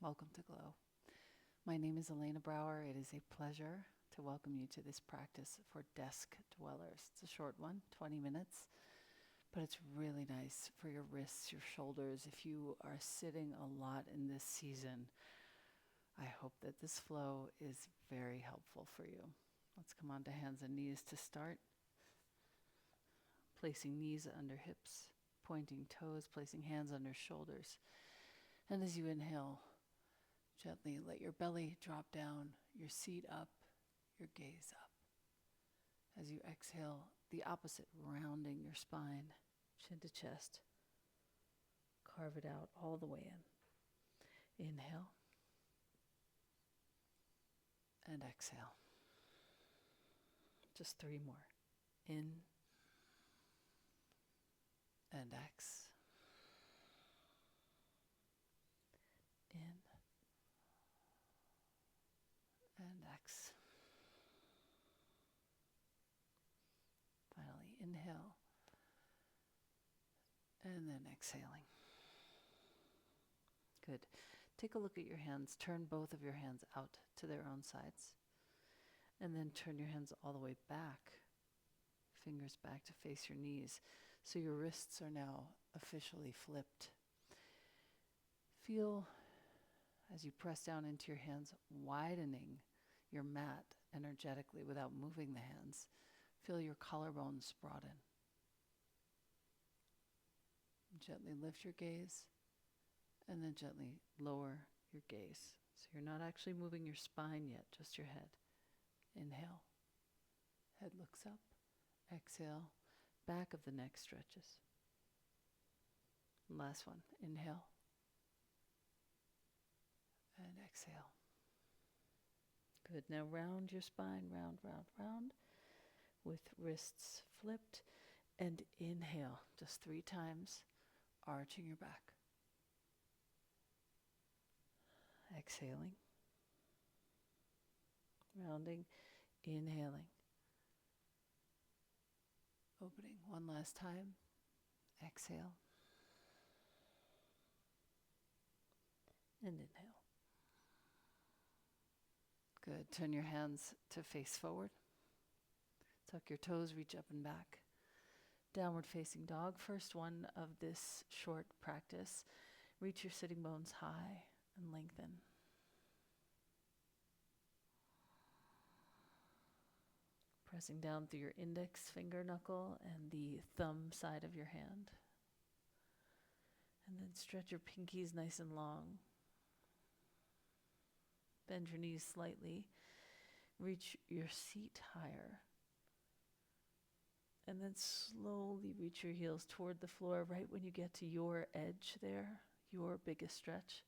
Welcome to Glow. My name is Elena Brower. It is a pleasure to welcome you to this practice for desk dwellers. It's a short one, 20 minutes, but it's really nice for your wrists, your shoulders. If you are sitting a lot in this season, I hope that this flow is very helpful for you. Let's come on to hands and knees to start. Placing knees under hips, pointing toes, placing hands under shoulders. And as you inhale, gently let your belly drop down, your seat up, your gaze up. As you exhale, the opposite, rounding your spine, chin to chest. Carve it out all the way in. Inhale. And exhale. Just 3 more. In. And ex. In. And ex. Finally, inhale. And then exhaling. Good. Take a look at your hands. Turn both of your hands out to their own sides. And then turn your hands all the way back. Fingers back to face your knees. So your wrists are now officially flipped. Feel, as you press down into your hands, widening your mat energetically without moving the hands. Feel your collarbones broaden. Gently lift your gaze and then gently lower your gaze. So you're not actually moving your spine yet, just your head. Inhale. Head looks up. Exhale. Back of the neck stretches. Last one. Inhale. And exhale. Good. Now round your spine. Round, round, round. With wrists flipped. And inhale. Just 3 times. Arching your back. Exhaling. Rounding. Inhaling. Opening 1 last time. Exhale. And inhale. Good. Turn your hands to face forward. Tuck your toes, reach up and back. Downward facing dog. First one of this short practice. Reach your sitting bones high and lengthen. Pressing down through your index finger knuckle and the thumb side of your hand. And then stretch your pinkies nice and long. Bend your knees slightly. Reach your seat higher. And then slowly reach your heels toward the floor right when you get to your edge there, your biggest stretch.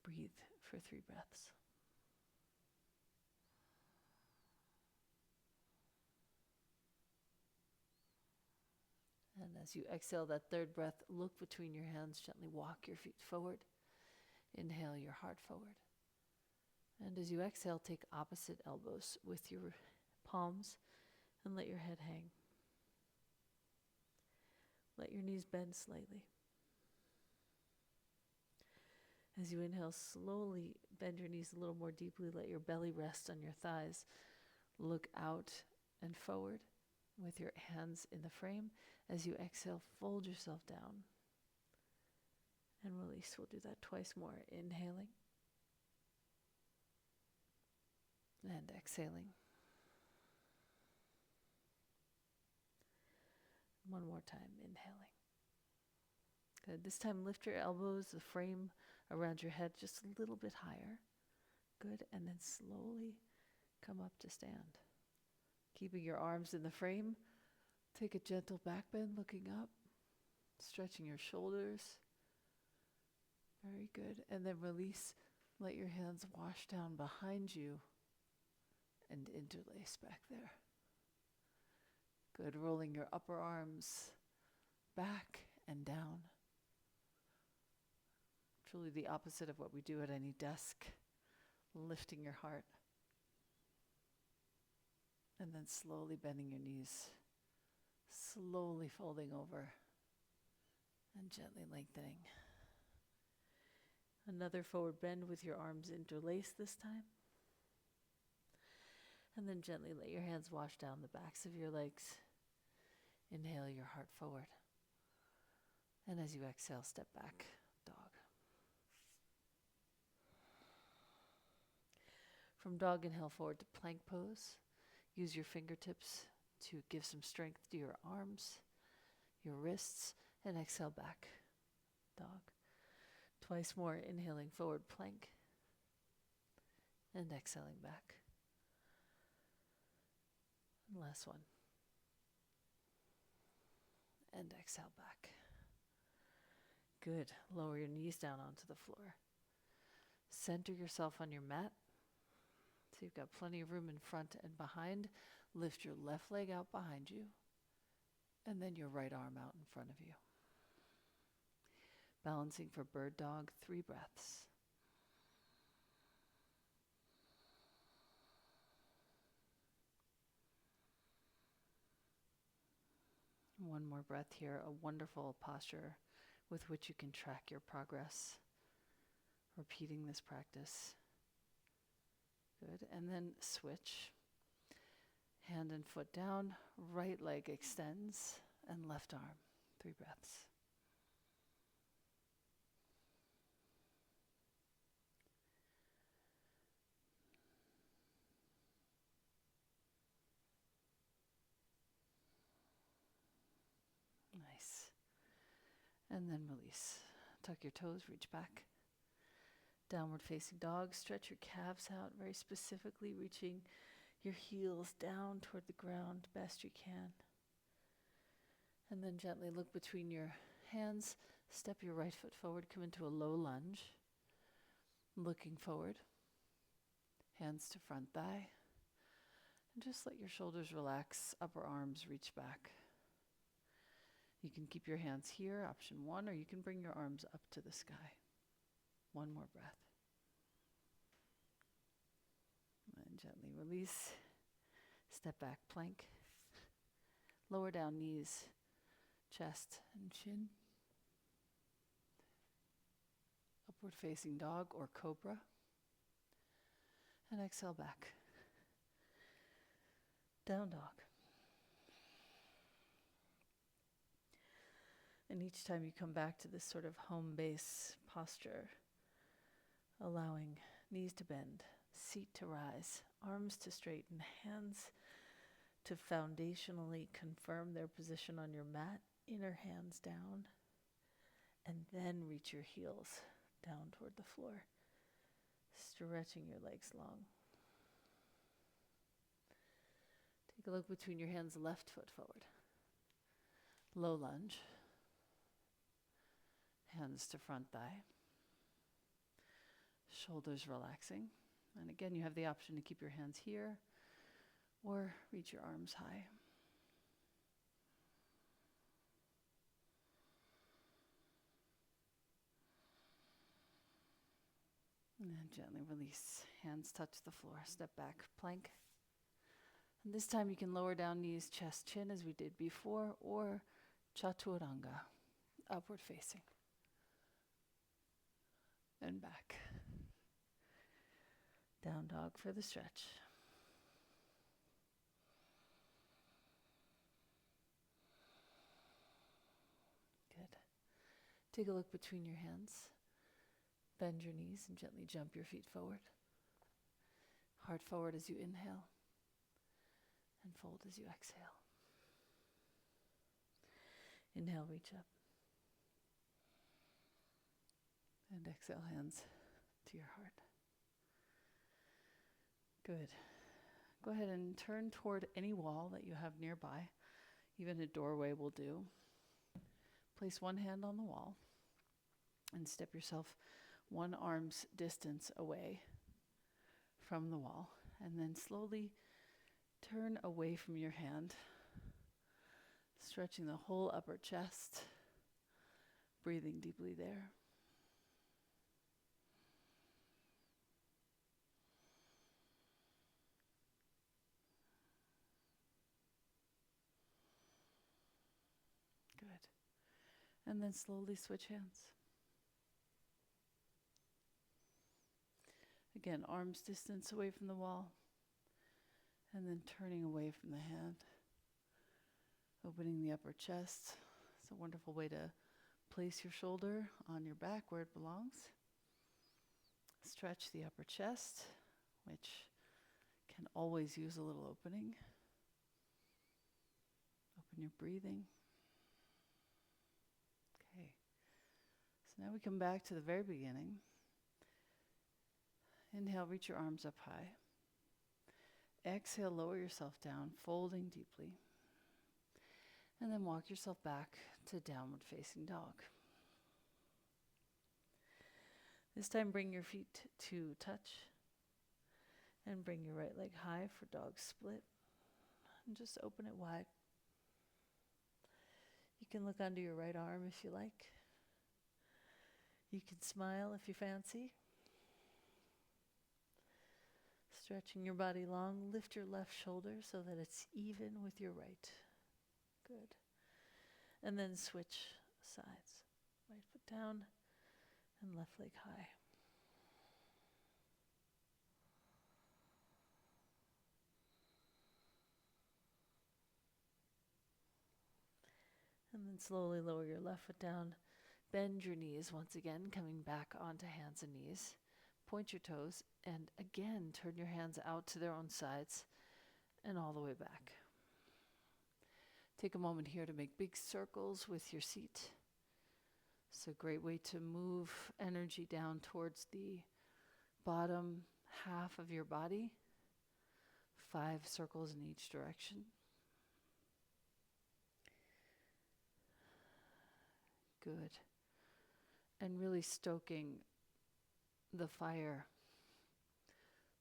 Breathe for 3 breaths. And as you exhale that 3rd breath, look between your hands, gently walk your feet forward. Inhale your heart forward. And as you exhale, take opposite elbows with your palms and let your head hang. Let your knees bend slightly. As you inhale, slowly bend your knees a little more deeply. Let your belly rest on your thighs. Look out and forward with your hands in the frame. As you exhale, fold yourself down and release. We'll do that twice more. Inhaling and exhaling. 1 more time, inhaling. Good. This time lift your elbows, the frame around your head just a little bit higher. Good. And then slowly come up to stand. Keeping your arms in the frame, take a gentle back bend looking up, stretching your shoulders. Very good. And then release. Let your hands wash down behind you and interlace back there. Good. Rolling your upper arms back and down. Truly the opposite of what we do at any desk. Lifting your heart. And then slowly bending your knees. Slowly folding over. And gently lengthening. Another forward bend with your arms interlaced this time. And then gently let your hands wash down the backs of your legs. Inhale your heart forward. And as you exhale, step back, dog. From dog, inhale forward to plank pose. Use your fingertips to give some strength to your arms, your wrists, and exhale back, dog. Twice more, inhaling forward plank and exhaling back. And last one. And exhale back. Good. Lower your knees down onto the floor. Center yourself on your mat. So you've got plenty of room in front and behind. Lift your left leg out behind you. And then your right arm out in front of you. Balancing for bird dog, 3 breaths. One more breath here, a wonderful posture with which you can track your progress. Repeating this practice. Good, and then switch. Hand and foot down, right leg extends, and left arm, 3 breaths. Nice. And then release. Tuck your toes, reach back. Downward facing dog, stretch your calves out, very specifically reaching your heels down toward the ground best you can. And then gently look between your hands, step your right foot forward, come into a low lunge. Looking forward, hands to front thigh. And just let your shoulders relax, upper arms reach back. You can keep your hands here, option 1, or you can bring your arms up to the sky. One more breath. And gently release. Step back, plank. Lower down knees, chest and chin. Upward facing dog or cobra. And exhale back. Down dog. And each time you come back to this sort of home base posture, allowing knees to bend, seat to rise, arms to straighten, hands to foundationally confirm their position on your mat, inner hands down, and then reach your heels down toward the floor, stretching your legs long. Take a look between your hands, left foot forward. Low lunge. Hands to front thigh. Shoulders relaxing. And again, you have the option to keep your hands here or reach your arms high. And then gently release. Hands touch the floor. Step back, plank. And this time you can lower down knees, chest, chin as we did before, or chaturanga, upward facing. And back. Down dog for the stretch. Good. Take a look between your hands. Bend your knees and gently jump your feet forward. Heart forward as you inhale. And fold as you exhale. Inhale, reach up. And exhale, hands to your heart. Good. Go ahead and turn toward any wall that you have nearby. Even a doorway will do. Place one hand on the wall and step yourself one arm's distance away from the wall. And then slowly turn away from your hand, stretching the whole upper chest, breathing deeply there. Good. And then slowly switch hands. Again, arms distance away from the wall, and then turning away from the hand. Opening the upper chest. It's a wonderful way to place your shoulder on your back where it belongs. Stretch the upper chest, which can always use a little opening. Open your breathing. Okay. So now we come back to the very beginning. Inhale, reach your arms up high. Exhale, lower yourself down, folding deeply. And then walk yourself back to downward facing dog. This time bring your feet to touch. And bring your right leg high for dog split. And just open it wide. You can look under your right arm if you like. You can smile if you fancy. Stretching your body long, lift your left shoulder so that it's even with your right. Good. And then switch sides. Right foot down and left leg high. And then slowly lower your left foot down. Bend your knees once again, coming back onto hands and knees. Point your toes, and again, turn your hands out to their own sides and all the way back. Take a moment here to make big circles with your seat. It's a great way to move energy down towards the bottom half of your body. 5 circles in each direction. Good. And really stoking the fire,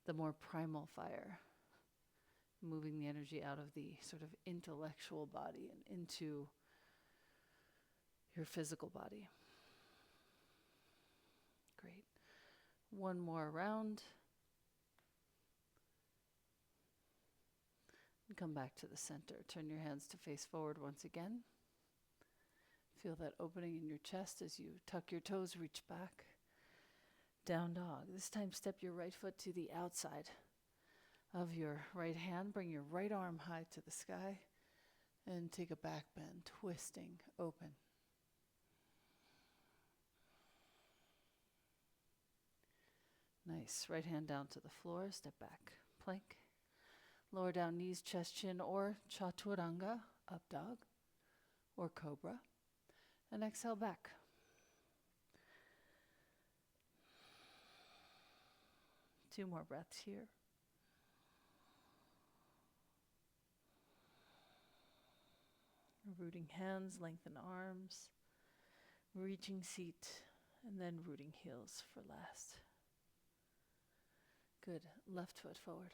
the more primal fire, moving the energy out of the sort of intellectual body and into your physical body. Great. One more round. And come back to the center. Turn your hands to face forward once again. Feel that opening in your chest as you tuck your toes, reach back. Down dog. This time step your right foot to the outside of your right hand. Bring your right arm high to the sky and take a back bend, twisting open. Nice. Right hand down to the floor. Step back. Plank. Lower down knees, chest, chin, or chaturanga, up dog, or cobra. And exhale back. Two more breaths here. Rooting hands, lengthen arms, reaching seat, and then rooting heels for last. Good. Left foot forward.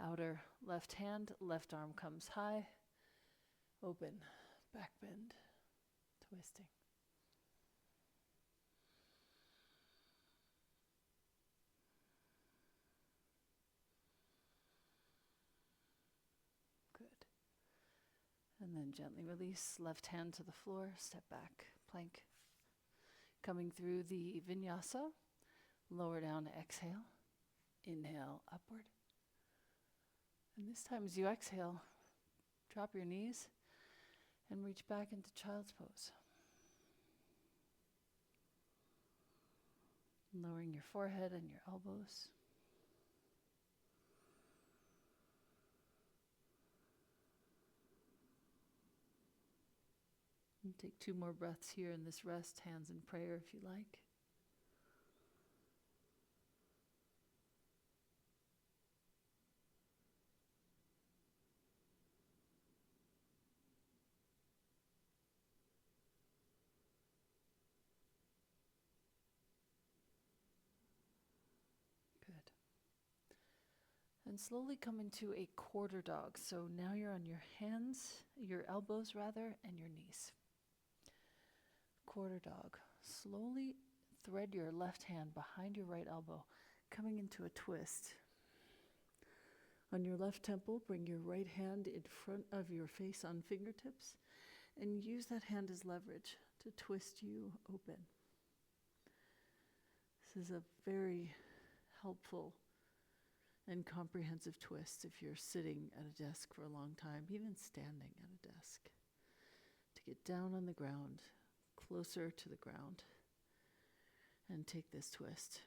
Outer left hand, left arm comes high. Open, back bend, twisting. Good. And then gently release, left hand to the floor, step back, plank. Coming through the vinyasa, lower down, exhale, inhale, upward. And this time as you exhale, drop your knees and reach back into child's pose. Lowering your forehead and your elbows. And take 2 more breaths here in this rest, hands in prayer if you like. And slowly come into a quarter dog. So now you're on your hands, your elbows rather, and your knees. Quarter dog. Slowly thread your left hand behind your right elbow, coming into a twist. On your left temple, bring your right hand in front of your face on fingertips, and use that hand as leverage to twist you open. This is a very helpful and comprehensive twist if you're sitting at a desk for a long time, even standing at a desk, to get down on the ground, closer to the ground, and take this twist.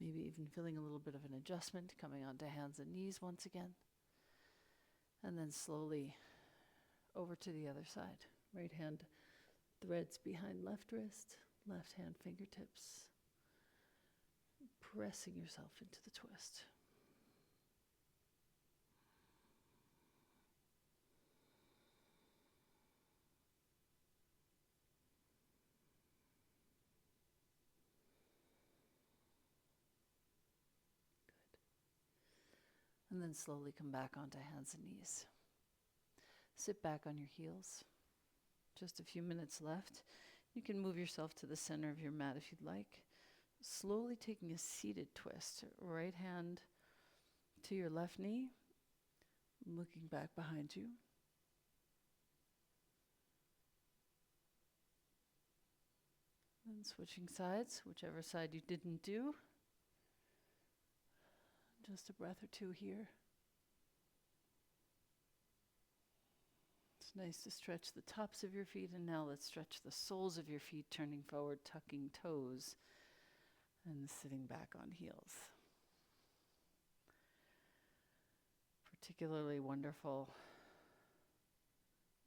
Maybe even feeling a little bit of an adjustment, coming onto hands and knees once again, and then slowly over to the other side. Right hand threads behind left wrist, left hand fingertips, pressing yourself into the twist. Good. And then slowly come back onto hands and knees. Sit back on your heels. Just a few minutes left. You can move yourself to the center of your mat if you'd like. Slowly taking a seated twist. Right hand to your left knee, looking back behind you. And switching sides, whichever side you didn't do. Just a breath or two here. It's nice to stretch the tops of your feet, and now let's stretch the soles of your feet, turning forward, tucking toes, and sitting back on heels. Particularly wonderful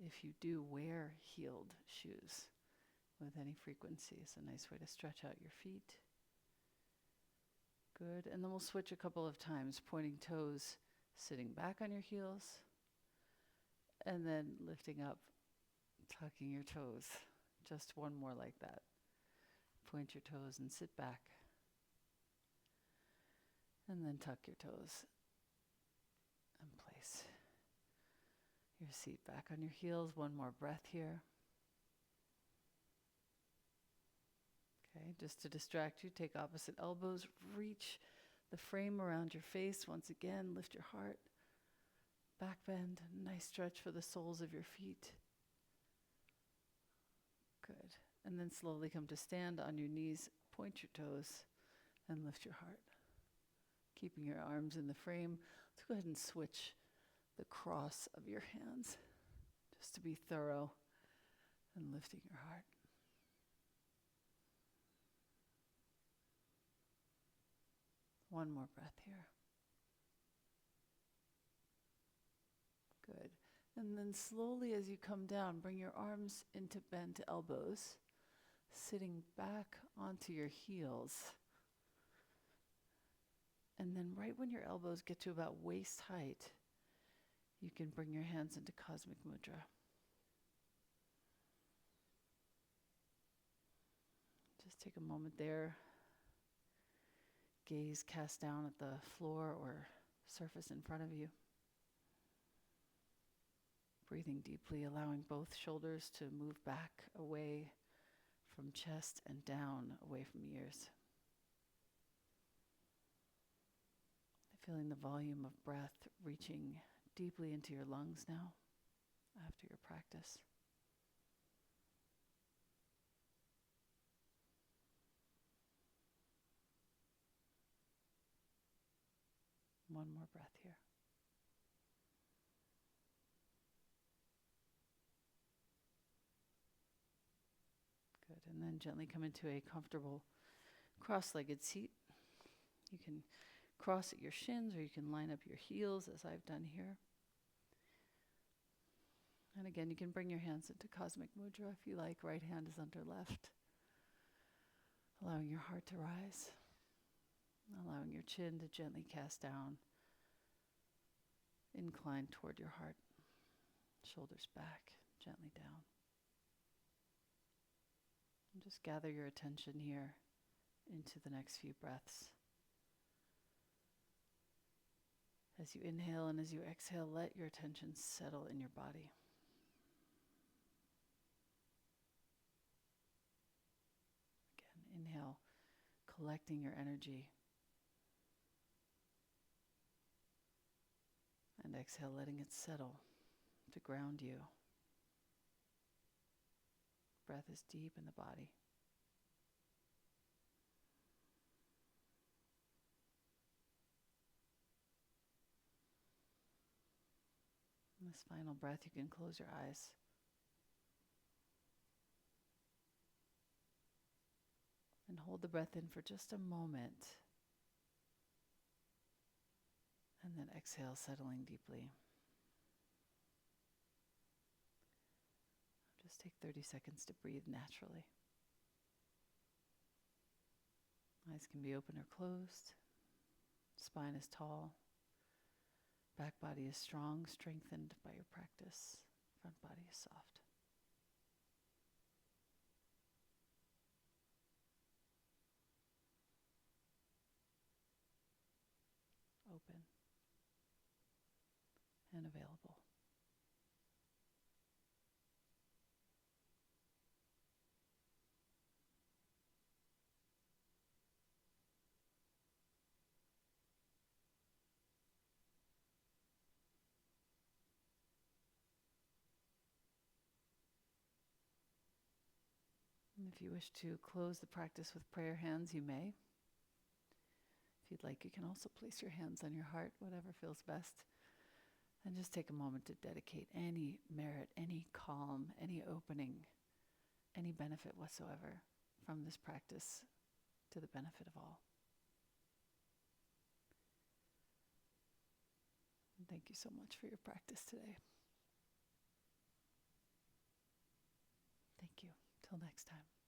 if you do wear heeled shoes with any frequency. It's a nice way to stretch out your feet. Good, and then we'll switch a couple of times, pointing toes, sitting back on your heels, and then lifting up, tucking your toes. Just one more like that. Point your toes and sit back. And then tuck your toes and place your seat back on your heels. One more breath here. Okay, just to distract you, take opposite elbows, reach the frame around your face. Once again, lift your heart. Back bend, nice stretch for the soles of your feet. Good. And then slowly come to stand on your knees, point your toes, and lift your heart. Keeping your arms in the frame. Let's go ahead and switch the cross of your hands, just to be thorough and lifting your heart. One more breath here. Good. And then slowly as you come down, bring your arms into bent elbows, sitting back onto your heels. And then right when your elbows get to about waist height, you can bring your hands into Cosmic Mudra. Just take a moment there. Gaze cast down at the floor or surface in front of you. Breathing deeply, allowing both shoulders to move back away from chest and down away from ears. Feeling the volume of breath reaching deeply into your lungs now after your practice. One more breath here. Good, and then gently come into a comfortable cross-legged seat. You can cross at your shins, or you can line up your heels as I've done here. And again, you can bring your hands into Cosmic Mudra if you like. Right hand is under left. Allowing your heart to rise. Allowing your chin to gently cast down. Incline toward your heart. Shoulders back, gently down. And just gather your attention here into the next few breaths. As you inhale and as you exhale, let your attention settle in your body. Again, inhale, collecting your energy. And exhale, letting it settle to ground you. Breath is deep in the body. This final breath, you can close your eyes. And hold the breath in for just a moment. And then exhale, settling deeply. Just take 30 seconds to breathe naturally. Eyes can be open or closed. Spine is tall. Back body is strong, strengthened by your practice. Front body is soft. Open and available. And if you wish to close the practice with prayer hands, you may. If you'd like, you can also place your hands on your heart, whatever feels best. And just take a moment to dedicate any merit, any calm, any opening, any benefit whatsoever from this practice to the benefit of all. And thank you so much for your practice today. Thank you. Till next time.